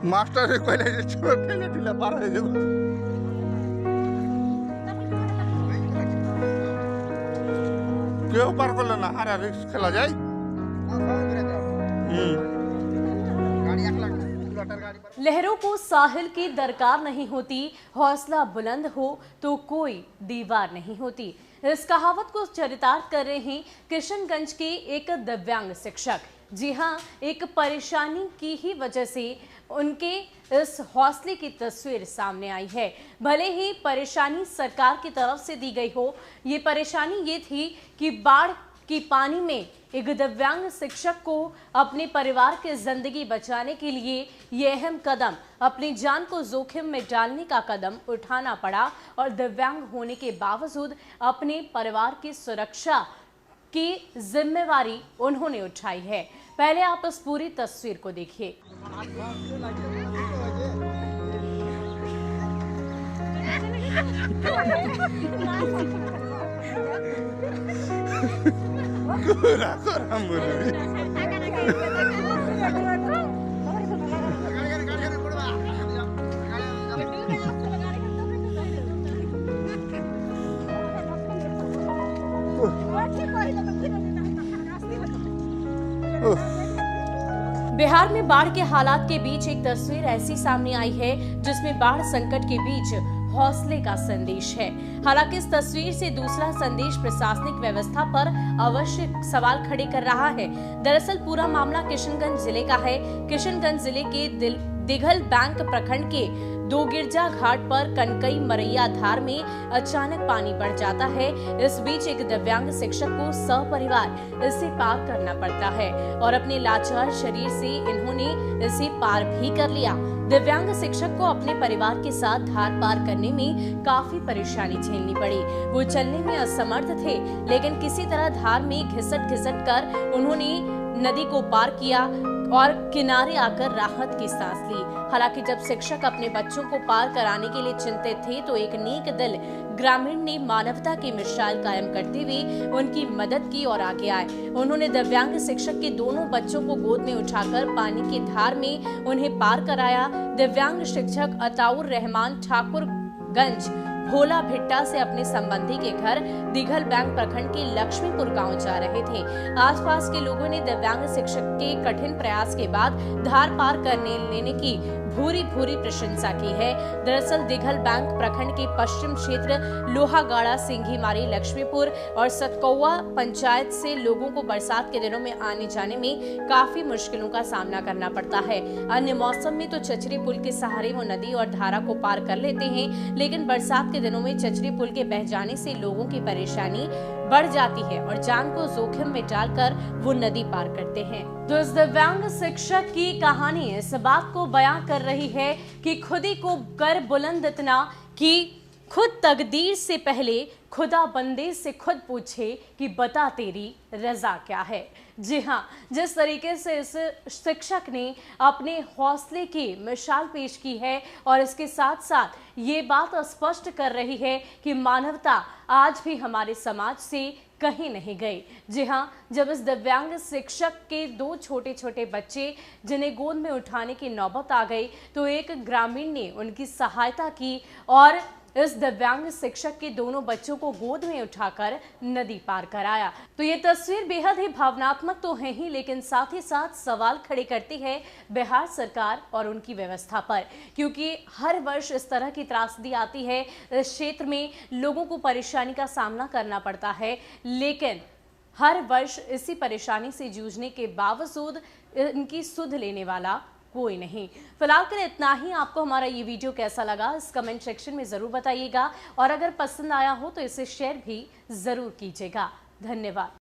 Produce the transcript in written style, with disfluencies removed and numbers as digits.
Master कहले जे छोड़ ठेले ठेला पार हो जेबो केओ पार करले ना आरा रिक्स खेला जाए लहरों को साहिल की दरकार नहीं होती, हौसला बुलंद हो तो कोई दीवार नहीं होती। इस कहावत को चरितार्थ कर रहे हैं किशनगंज के एक दिव्यांग शिक्षक। जी हाँ, एक परेशानी की ही वजह से उनके इस हौसले की तस्वीर सामने आई है। भले ही परेशानी सरकार की तरफ से दी गई हो, ये परेशानी ये थी कि बाढ़ की पानी में एक दिव्यांग शिक्षक को अपने परिवार की जिंदगी बचाने के लिए ये अहम कदम, अपनी जान को जोखिम में डालने का कदम उठाना पड़ा और दिव्यांग होने के बावजूद अपने परिवार की सुरक्षा की जिम्मेवारी उन्होंने उठाई है। पहले आप इस पूरी तस्वीर को देखिए। बिहार में बाढ़ के हालात के बीच एक तस्वीर ऐसी सामने आई है जिसमें बाढ़ संकट के बीच हौसले का संदेश है। हालांकि इस तस्वीर से दूसरा संदेश प्रशासनिक व्यवस्था पर अवश्य सवाल खड़े कर रहा है। दरअसल पूरा मामला किशनगंज जिले का है। किशनगंज जिले के दिघल बैंक प्रखंड के दो गिरजा घाट पर कनकई मरैया धार में अचानक पानी बढ़ जाता है। इस बीच एक दिव्यांग शिक्षक को सपरिवार इसे पार करना पड़ता है और अपने लाचार शरीर से इन्होंने इसे पार भी कर लिया। दिव्यांग शिक्षक को अपने परिवार के साथ धार पार करने में काफी परेशानी झेलनी पड़ी। वो चलने में असमर्थ थे, लेकिन किसी तरह धार में घिसट कर उन्होंने नदी को पार किया और किनारे आकर राहत की सांस ली। हालांकि जब शिक्षक अपने बच्चों को पार कराने के लिए चिंतित थे तो एक नेक दिल ग्रामीण ने मानवता की मिसाल कायम करते हुए उनकी मदद की और आगे आए। उन्होंने दिव्यांग शिक्षक के दोनों बच्चों को गोद में उठाकर पानी की धार में उन्हें पार कराया। दिव्यांग शिक्षक अताउर रहमान ठाकुरगंज भोला भिट्टा से अपने संबंधी के घर दिघल बैंक प्रखंड के लक्ष्मीपुर गांव जा रहे थे। आसपास के लोगों ने दिव्यांग शिक्षक के कठिन प्रयास के बाद धार पार करने लेने की भूरी प्रशंसा की है। दरअसल दिघल बैंक प्रखंड के पश्चिम क्षेत्र लोहागाड़ा, सिंघीमारी, लक्ष्मीपुर और सतकौआ पंचायत से लोगों को बरसात के दिनों में आने जाने में काफी मुश्किलों का सामना करना पड़ता है। अन्य मौसम में तो चचरी पुल के सहारे वो नदी और धारा को पार कर लेते हैं, लेकिन बरसात के दिनों में चचरी पुल के बह जाने से लोगों की परेशानी बढ़ जाती है और जान को जोखिम में डालकर वो नदी पार करते हैं। तो इस दिव्यांग शिक्षक की कहानी इस बात को बयां कर रही है कि खुदी को कर बुलंद इतना कि खुद तकदीर से पहले खुदा बंदे से खुद पूछे कि बता तेरी रजा क्या है। जी हाँ, जिस तरीके से इस शिक्षक ने अपने हौसले की मिसाल पेश की है और इसके साथ साथ ये बात स्पष्ट कर रही है कि मानवता आज भी हमारे समाज से कहीं नहीं गई। जी हाँ, जब इस दिव्यांग शिक्षक के दो छोटे बच्चे जिन्हें गोद में उठाने की नौबत आ गई तो एक ग्रामीण ने उनकी सहायता की और इस दिव्यांग शिक्षक के दोनों बच्चों को गोद में उठाकर नदी पार कराया। तो ये तस्वीर बेहद ही भावनात्मक तो है ही, लेकिन साथ ही साथ सवाल खड़े करती है बिहार सरकार और उनकी व्यवस्था पर, क्योंकि हर वर्ष इस तरह की त्रासदी आती है। इस क्षेत्र में लोगों को परेशानी का सामना करना पड़ता है, लेकिन हर वर्ष इसी परेशानी से जूझने के बावजूद इनकी सुध लेने वाला कोई नहीं। फिलहाल के लिए इतना ही। आपको हमारा ये वीडियो कैसा लगा इस कमेंट सेक्शन में जरूर बताइएगा और अगर पसंद आया हो तो इसे शेयर भी जरूर कीजिएगा। धन्यवाद।